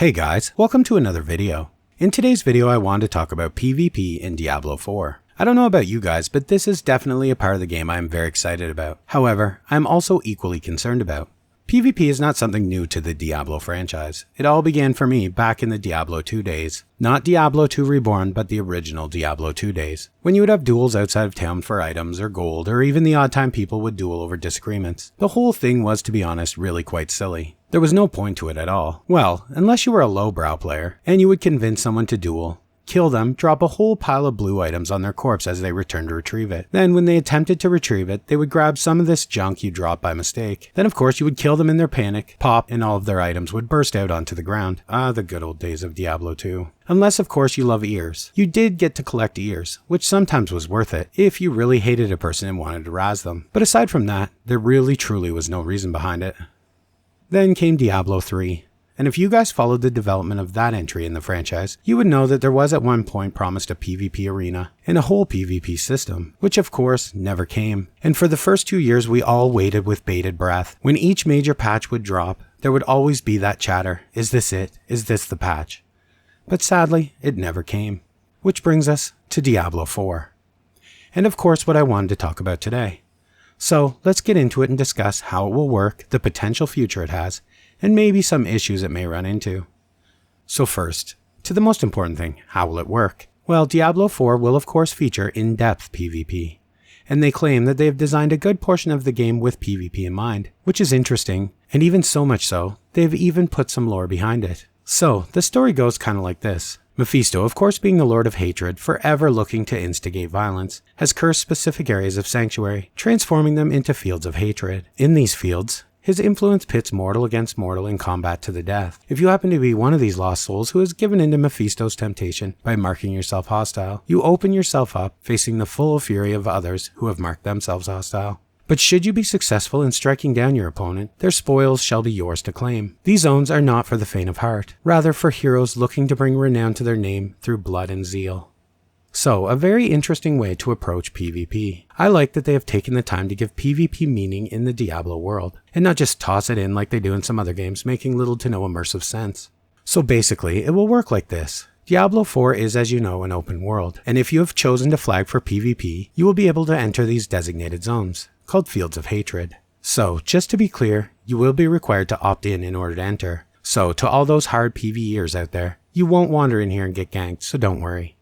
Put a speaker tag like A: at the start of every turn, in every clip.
A: Hey guys, welcome to another video. In today's video I wanted to talk about PvP in Diablo 4. I don't know about you guys, but this is definitely a part of the game I am very excited about. However, I am also equally concerned about. PvP is not something new to the Diablo franchise. It all began for me back in the Diablo 2 days. Not Diablo 2 Reborn, but the original Diablo 2 days. When you would have duels outside of town for items or gold, or even the odd time people would duel over disagreements. The whole thing was, to be honest, really quite silly. There was no point to it at all. Well, unless you were a lowbrow player, and you would convince someone to duel, kill them, drop a whole pile of blue items on their corpse as they returned to retrieve it. Then when they attempted to retrieve it, they would grab some of this junk you dropped by mistake. Then of course you would kill them in their panic, pop, and all of their items would burst out onto the ground. Ah, the good old days of Diablo 2. Unless of course you love ears. You did get to collect ears, which sometimes was worth it, if you really hated a person and wanted to razz them. But aside from that, there really truly was no reason behind it. Then came Diablo 3. And if you guys followed the development of that entry in the franchise, you would know that there was at one point promised a PvP arena and a whole PvP system, which of course never came. And for the first 2 years we all waited with bated breath. When each major patch would drop, there would always be that chatter, is this it? Is this the patch? But sadly, it never came. Which brings us to Diablo 4. And of course what I wanted to talk about today. So let's get into it and discuss how it will work, the potential future it has, and maybe some issues it may run into. So first, to the most important thing, how will it work? Well, Diablo 4 will of course feature in-depth PvP, and they claim that they have designed a good portion of the game with PvP in mind, which is interesting, and even so much so, they've even put some lore behind it. So, the story goes kinda like this. Mephisto, of course being the Lord of Hatred, forever looking to instigate violence, has cursed specific areas of Sanctuary, transforming them into fields of hatred. In these fields, his influence pits mortal against mortal in combat to the death. If you happen to be one of these lost souls who has given in to Mephisto's temptation by marking yourself hostile, you open yourself up, facing the full fury of others who have marked themselves hostile. But should you be successful in striking down your opponent, their spoils shall be yours to claim. These zones are not for the faint of heart, rather for heroes looking to bring renown to their name through blood and zeal. So, a very interesting way to approach PvP. I like that they have taken the time to give PvP meaning in the Diablo world, and not just toss it in like they do in some other games, making little to no immersive sense. So basically, it will work like this. Diablo 4 is, as you know, an open world, and if you have chosen to flag for PvP, you will be able to enter these designated zones, called Fields of Hatred. So, just to be clear, you will be required to opt in order to enter. So, to all those hard PvEers out there, you won't wander in here and get ganked, so don't worry.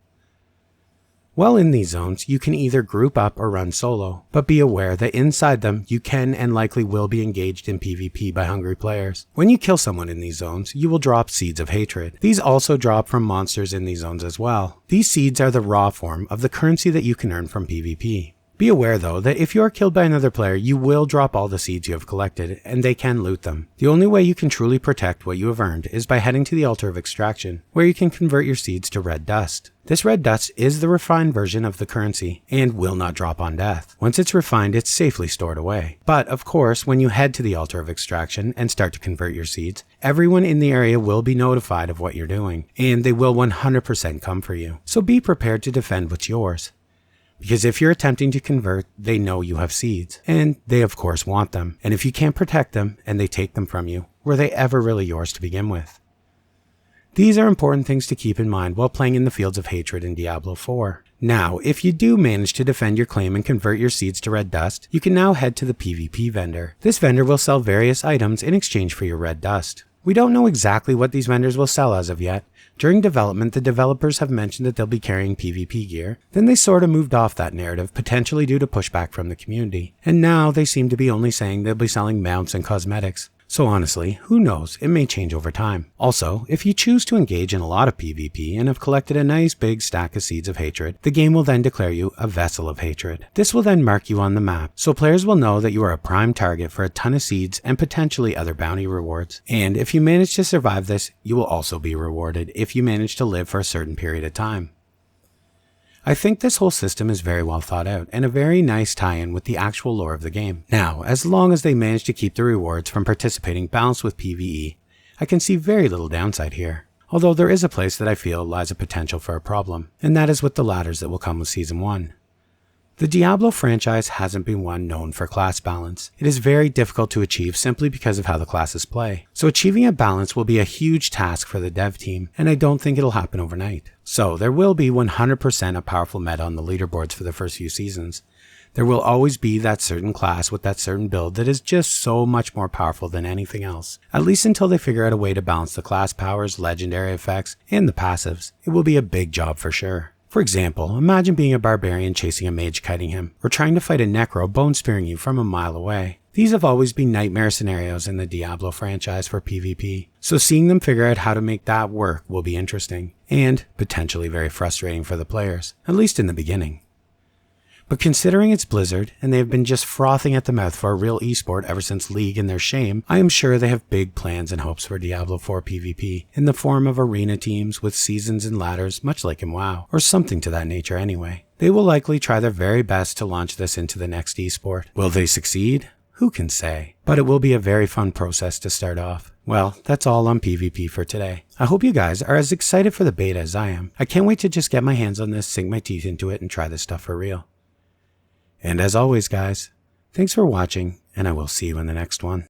A: While in these zones, you can either group up or run solo, but be aware that inside them, you can and likely will be engaged in PvP by hungry players. When you kill someone in these zones, you will drop Seeds of Hatred. These also drop from monsters in these zones as well. These seeds are the raw form of the currency that you can earn from PvP. Be aware though that if you are killed by another player, you will drop all the seeds you have collected, and they can loot them. The only way you can truly protect what you have earned is by heading to the Altar of Extraction, where you can convert your seeds to red dust. This red dust is the refined version of the currency, and will not drop on death. Once it's refined, it's safely stored away. But of course, when you head to the Altar of Extraction and start to convert your seeds, everyone in the area will be notified of what you're doing, and they will 100% come for you. So be prepared to defend what's yours. Because if you're attempting to convert, they know you have seeds, and they of course want them, and if you can't protect them, and they take them from you, were they ever really yours to begin with? These are important things to keep in mind while playing in the Fields of Hatred in Diablo 4. Now, if you do manage to defend your claim and convert your seeds to red dust, you can now head to the PvP vendor. This vendor will sell various items in exchange for your red dust. We don't know exactly what these vendors will sell as of yet. During development, the developers have mentioned that they'll be carrying PvP gear. Then they sort of moved off that narrative, potentially due to pushback from the community. And now they seem to be only saying they'll be selling mounts and cosmetics. So honestly, who knows, it may change over time. Also, if you choose to engage in a lot of PvP and have collected a nice big stack of Seeds of Hatred, the game will then declare you a Vessel of Hatred. This will then mark you on the map, so players will know that you are a prime target for a ton of seeds and potentially other bounty rewards. And if you manage to survive this, you will also be rewarded if you manage to live for a certain period of time. I think this whole system is very well thought out and a very nice tie-in with the actual lore of the game. Now, as long as they manage to keep the rewards from participating balanced with PvE, I can see very little downside here. Although there is a place that I feel lies a potential for a problem, and that is with the ladders that will come with Season 1. The Diablo franchise hasn't been one known for class balance. It is very difficult to achieve simply because of how the classes play. So achieving a balance will be a huge task for the dev team, and I don't think it'll happen overnight. So there will be 100% a powerful meta on the leaderboards for the first few seasons. There will always be that certain class with that certain build that is just so much more powerful than anything else. At least until they figure out a way to balance the class powers, legendary effects, and the passives. It will be a big job for sure. For example, imagine being a barbarian chasing a mage kiting him, or trying to fight a necro bone spearing you from a mile away. These have always been nightmare scenarios in the Diablo franchise for PvP, so seeing them figure out how to make that work will be interesting, and potentially very frustrating for the players, at least in the beginning. But considering it's Blizzard, and they have been just frothing at the mouth for a real esport ever since League and their shame, I am sure they have big plans and hopes for Diablo IV PVP, in the form of arena teams with seasons and ladders much like in WoW, or something to that nature anyway. They will likely try their very best to launch this into the next esport. Will they succeed? Who can say? But it will be a very fun process to start off. Well, that's all on PvP for today. I hope you guys are as excited for the beta as I am. I can't wait to just get my hands on this, sink my teeth into it, and try this stuff for real. And as always, guys, thanks for watching, and I will see you in the next one.